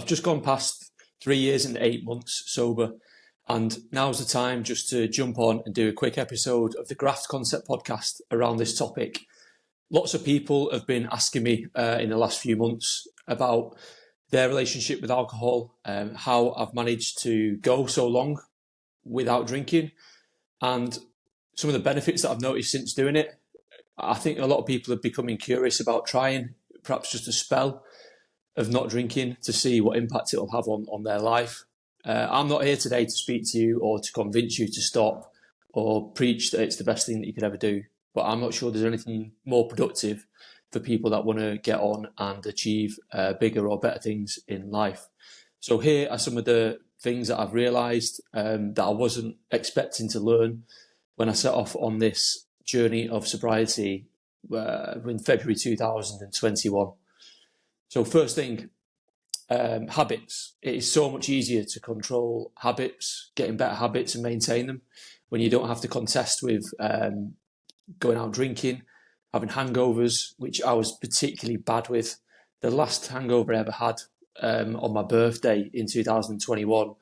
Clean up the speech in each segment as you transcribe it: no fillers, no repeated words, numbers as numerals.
I've just gone past 3 years and 8 months sober, and now's the time just to jump on and do a quick episode of the Graft Concept Podcast around this topic. Lots of people have been asking me in the last few months about their relationship with alcohol, how I've managed to go so long without drinking, and some of the benefits that I've noticed since doing it. I think a lot of people are becoming curious about trying perhaps just a spell of not drinking to see what impact it'll have on their life. I'm not here today to speak to you or to convince you to stop or preach that it's the best thing that you could ever do, but I'm not sure there's anything more productive for people that want to get on and achieve bigger or better things in life. So here are some of the things that I've realised that I wasn't expecting to learn when I set off on this journey of sobriety in February 2021. So first thing, habits. It is so much easier to control habits, getting better habits and maintain them when you don't have to contest with going out drinking, having hangovers, which I was particularly bad with. The last hangover I ever had on my birthday in 2021,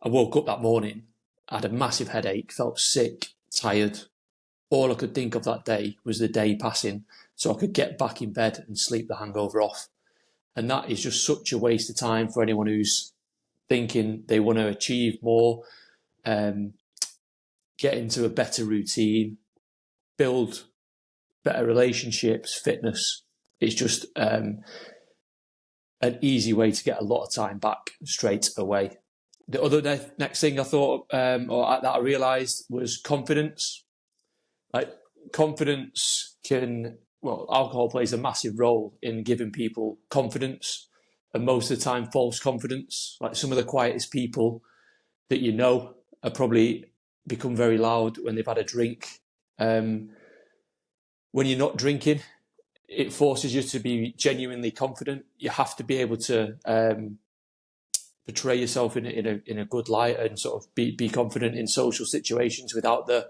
I woke up that morning, I had a massive headache, felt sick, tired. All I could think of that day was the day passing so I could get back in bed and sleep the hangover off. And that is just such a waste of time for anyone who's thinking they want to achieve more, get into a better routine, build better relationships, fitness. It's just an easy way to get a lot of time back straight away. The other next thing I thought, that I realised, was confidence. Like, confidence alcohol plays a massive role in giving people confidence, and most of the time false confidence. Like, some of the quietest people that you know are probably become very loud when they've had a drink. When you're not drinking, it forces you to be genuinely confident. You have to be able to portray yourself in a good light and sort of be confident in social situations without the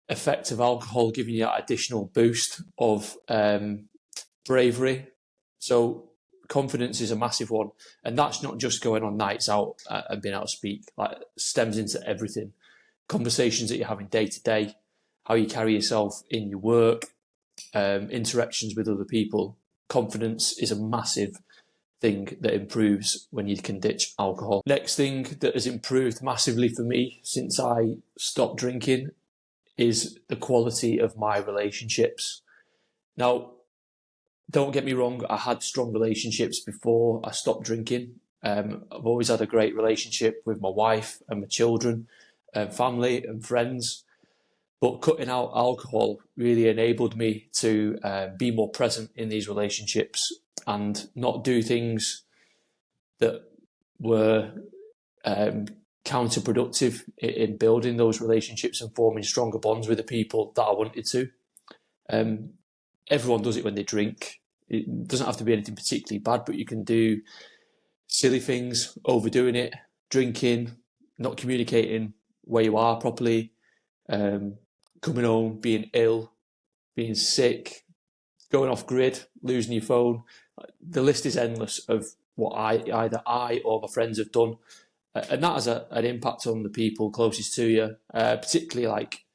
effect of alcohol giving you that additional boost of bravery. So confidence is a massive one, and that's not just going on nights out and being able to speak. Like, stems into everything. Conversations that you're having day to day, how you carry yourself in your work, interactions with other people. Confidence is a massive thing that improves when you can ditch alcohol. Next thing that has improved massively for me since I stopped drinking is the quality of my relationships. Now, don't get me wrong, I had strong relationships before I stopped drinking. I've always had a great relationship with my wife and my children, family and friends. But cutting out alcohol really enabled me to be more present in these relationships and not do things that were counterproductive in building those relationships and forming stronger bonds with the people that I wanted to. Everyone does it when they drink. It doesn't have to be anything particularly bad, but you can do silly things, overdoing it, drinking, not communicating where you are properly, coming home, being ill, being sick, going off grid, losing your phone. The list is endless of what either I or my friends have done. And that has an impact on the people closest to you, particularly like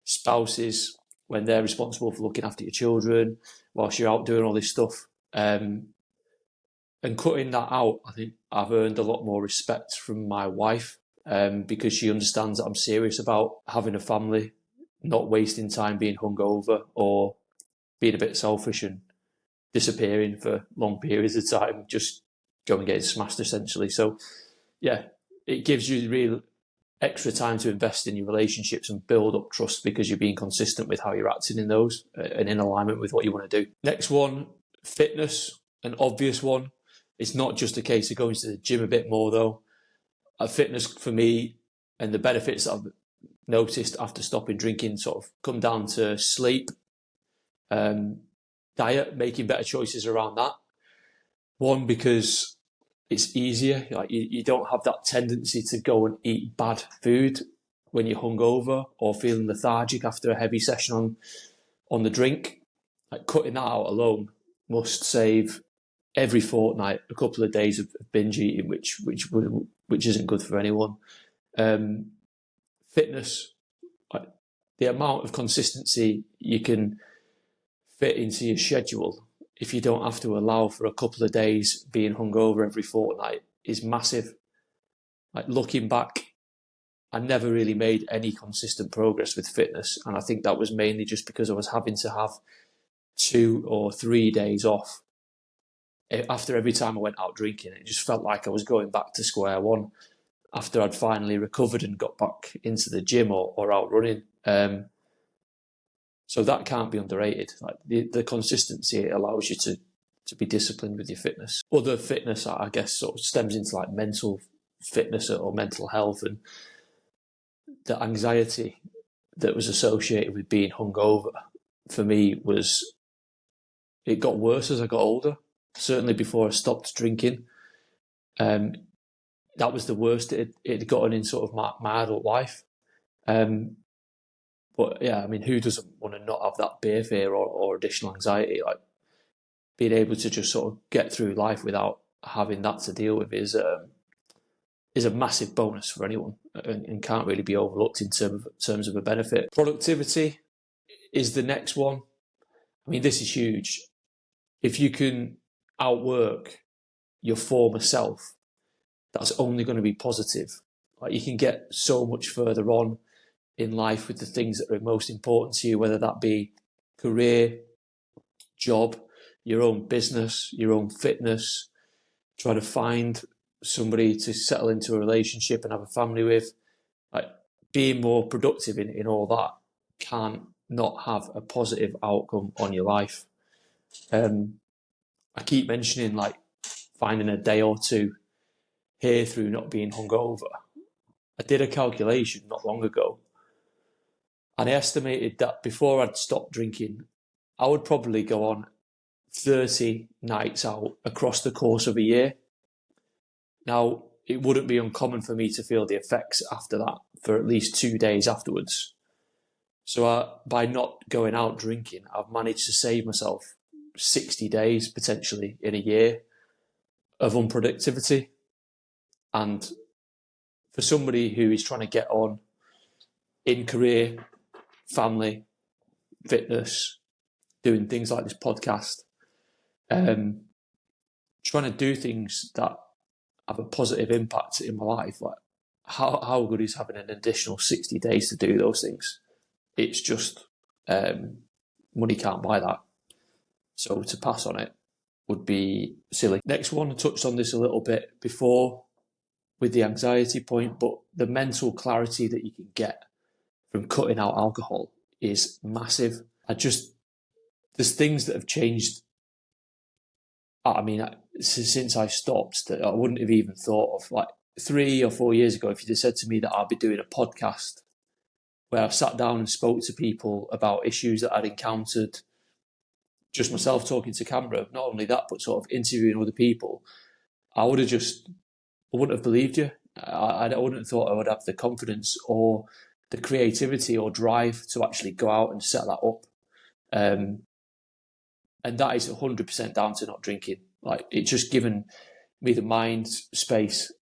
spouses, when they're responsible for looking after your children whilst you're out doing all this stuff. And cutting that out, I think I've earned a lot more respect from my wife, because she understands that I'm serious about having a family, not wasting time being hungover or being a bit selfish and disappearing for long periods of time, just going getting smashed essentially. So yeah, it gives you real extra time to invest in your relationships and build up trust because you're being consistent with how you're acting in those and in alignment with what you want to do. Next one, fitness, an obvious one. It's not just a case of going to the gym a bit more though. Fitness for me and the benefits that I've noticed after stopping drinking sort of come down to sleep, diet, making better choices around that. One, because it's easier. Like you don't have that tendency to go and eat bad food when you're hungover or feeling lethargic after a heavy session on the drink. Like, cutting that out alone must save every fortnight, a couple of days of binge eating, which isn't good for anyone. Fitness, like the amount of consistency you can fit into your schedule if you don't have to allow for a couple of days being hungover every fortnight is massive. Like looking back, I never really made any consistent progress with fitness, and I think that was mainly just because I was having to have 2 or 3 days off after every time I went out drinking. It just felt like I was going back to square one after I'd finally recovered and got back into the gym or out running. So that can't be underrated. Like the consistency it allows you to be disciplined with your fitness. Other fitness, I guess, sort of stems into like mental fitness or mental health, and the anxiety that was associated with being hungover for me it got worse as I got older. Certainly before I stopped drinking, that was the worst it had gotten in sort of my adult life. But yeah, I mean, who doesn't want to not have that beer fear or additional anxiety? Like being able to just sort of get through life without having that to deal with is a massive bonus for anyone, and can't really be overlooked in terms of a benefit. Productivity is the next one. I mean, this is huge. If you can outwork your former self, that's only going to be positive. Like you can get so much further on in life with the things that are most important to you, whether that be career, job, your own business, your own fitness, trying to find somebody to settle into a relationship and have a family with. Like being more productive in all that can't not have a positive outcome on your life. I keep mentioning like finding a day or two here through not being hungover. I did a calculation not long ago, and I estimated that before I'd stopped drinking, I would probably go on 30 nights out across the course of a year. Now, it wouldn't be uncommon for me to feel the effects after that for at least 2 days afterwards. So by not going out drinking, I've managed to save myself 60 days potentially in a year of unproductivity. And for somebody who is trying to get on in career, family, fitness, doing things like this podcast, trying to do things that have a positive impact in my life, like how good is having an additional 60 days to do those things? It's just money can't buy that. So to pass on it would be silly. Next one, I touched on this a little bit before with the anxiety point, but the mental clarity that you can get from cutting out alcohol is massive. There's things that have changed. I mean, since I stopped, that I wouldn't have even thought of. Like 3 or 4 years ago, if you'd have said to me that I'd be doing a podcast where I sat down and spoke to people about issues that I'd encountered, just myself talking to camera, not only that, but sort of interviewing other people, I wouldn't have believed you. I wouldn't have thought I would have the confidence or the creativity or drive to actually go out and set that up. And that is 100% down to not drinking. Like it's just given me the mind space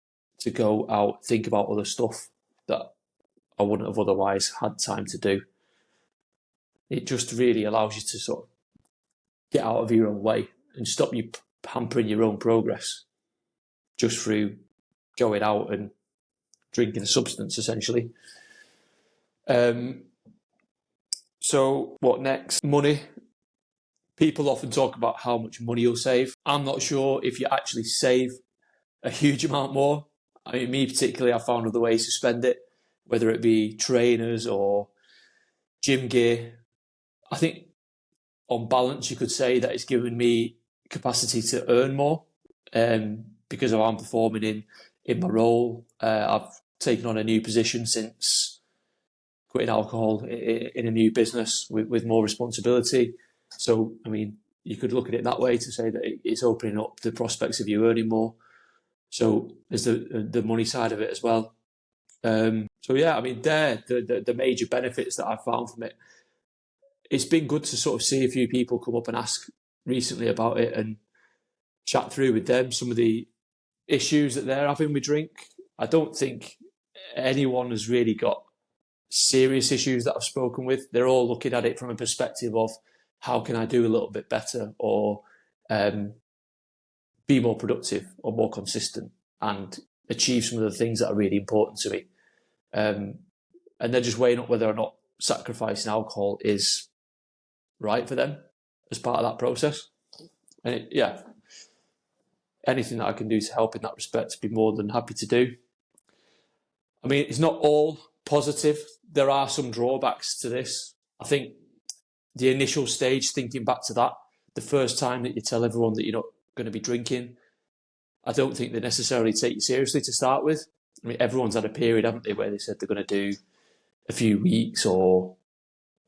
to go out, think about other stuff that I wouldn't have otherwise had time to do. It just really allows you to sort of get out of your own way and stop you hampering your own progress just through going out and drinking a substance, essentially. So what next? Money. People often talk about how much money you'll save. I'm not sure if you actually save a huge amount more. I mean, me particularly, I found other ways to spend it, whether it be trainers or gym gear. I think on balance, you could say that it's given me capacity to earn more because of how I'm performing in my role. I've taken on a new position since quitting alcohol in a new business with more responsibility. So, I mean, you could look at it that way to say that it's opening up the prospects of you earning more. So there's the money side of it as well. So yeah, I mean, the major benefits that I've found from it. It's been good to sort of see a few people come up and ask recently about it and chat through with them some of the issues that they're having with drink. I don't think anyone has really got serious issues that I've spoken with. They're all looking at it from a perspective of how can I do a little bit better, or be more productive or more consistent and achieve some of the things that are really important to me. And they're just weighing up whether or not sacrificing alcohol is right for them as part of that process. And anything that I can do to help in that respect, I'd be more than happy to do. I mean, it's not all positive. There are some drawbacks to this. I think the initial stage, thinking back to that, the first time that you tell everyone that you're not going to be drinking, I don't think they necessarily take you seriously to start with. I mean, everyone's had a period, haven't they, where they said they're going to do a few weeks or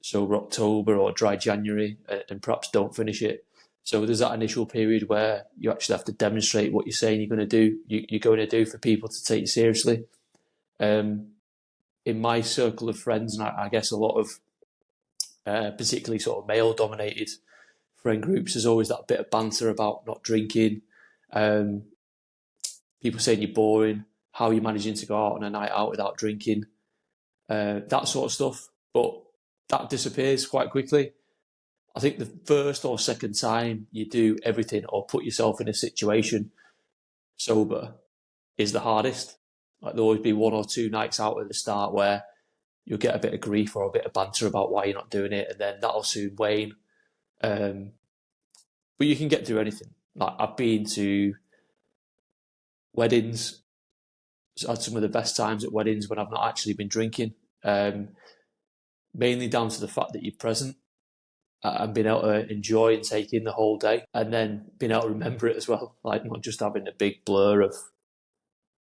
sober October or dry January and perhaps don't finish it. So there's that initial period where you actually have to demonstrate what you're saying you're going to do, you're going to do for people to take you seriously. In my circle of friends, and I guess a lot of particularly sort of male-dominated friend groups, there's always that bit of banter about not drinking. People saying you're boring, how are you managing to go out on a night out without drinking, that sort of stuff. But that disappears quite quickly. I think the first or second time you do everything or put yourself in a situation sober is the hardest. Like, there'll always be one or two nights out at the start where you'll get a bit of grief or a bit of banter about why you're not doing it, and then that'll soon wane. But you can get through anything. Like, I've been to weddings, had some of the best times at weddings when I've not actually been drinking, mainly down to the fact that you're present and being able to enjoy and take in the whole day, and then being able to remember it as well, like not just having a big blur of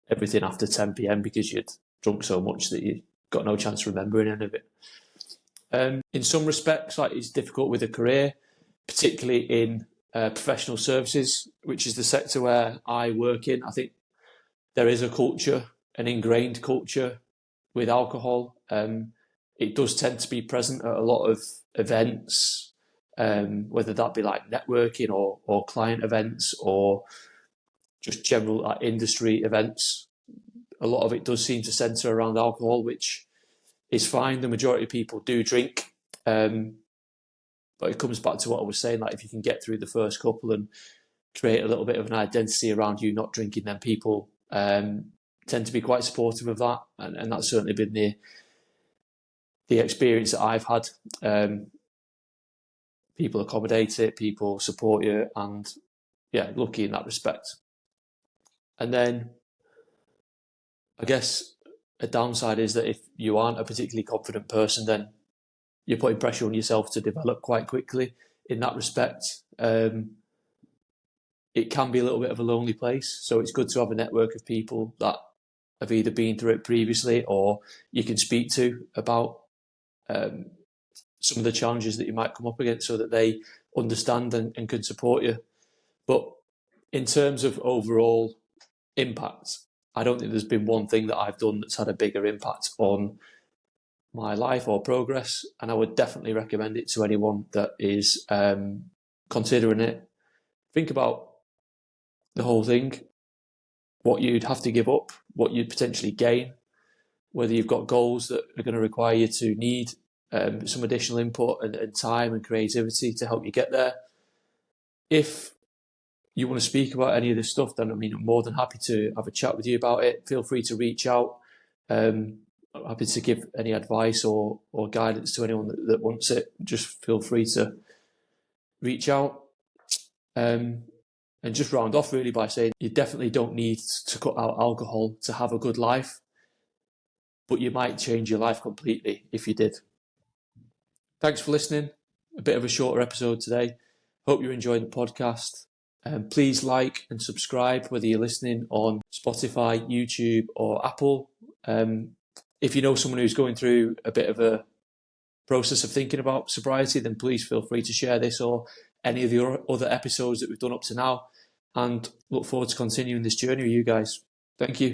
everything after 10 p.m. because you'd drunk so much that you got no chance of remembering any of it. In some respects, like, it's difficult with a career, particularly in professional services, which is the sector where I work in. I think there is a culture, an ingrained culture with alcohol. It does tend to be present at a lot of events, whether that be like networking or client events or just general like industry events. A lot of it does seem to centre around alcohol, which is fine. The majority of people do drink. But it comes back to what I was saying, like, if you can get through the first couple and create a little bit of an identity around you not drinking, then people tend to be quite supportive of that. And that's certainly been the experience that I've had. People accommodate it, people support you, and lucky in that respect. And then I guess a downside is that if you aren't a particularly confident person, then you're putting pressure on yourself to develop quite quickly in that respect. It can be a little bit of a lonely place, so it's good to have a network of people that have either been through it previously or you can speak to about some of the challenges that you might come up against, so that they understand and can support you. But in terms of overall impact, I don't think there's been one thing that I've done that's had a bigger impact on my life or progress, and I would definitely recommend it to anyone that is considering it. Think about the whole thing, what you'd have to give up, what you'd potentially gain, whether you've got goals that are going to require you to need some additional input and time and creativity to help you get there. If you want to speak about any of this stuff, then I'm more than happy to have a chat with you about it. Feel free to reach out. I'm happy to give any advice or guidance to anyone that wants it. Just feel free to reach out. And just round off really by saying you definitely don't need to cut out alcohol to have a good life, but you might change your life completely if you did. Thanks for listening. A bit of a shorter episode today. Hope you're enjoying the podcast. Please like and subscribe, whether you're listening on Spotify, YouTube, or Apple. If you know someone who's going through a bit of a process of thinking about sobriety, then please feel free to share this or any of the other episodes that we've done up to now, and look forward to continuing this journey with you guys. Thank you.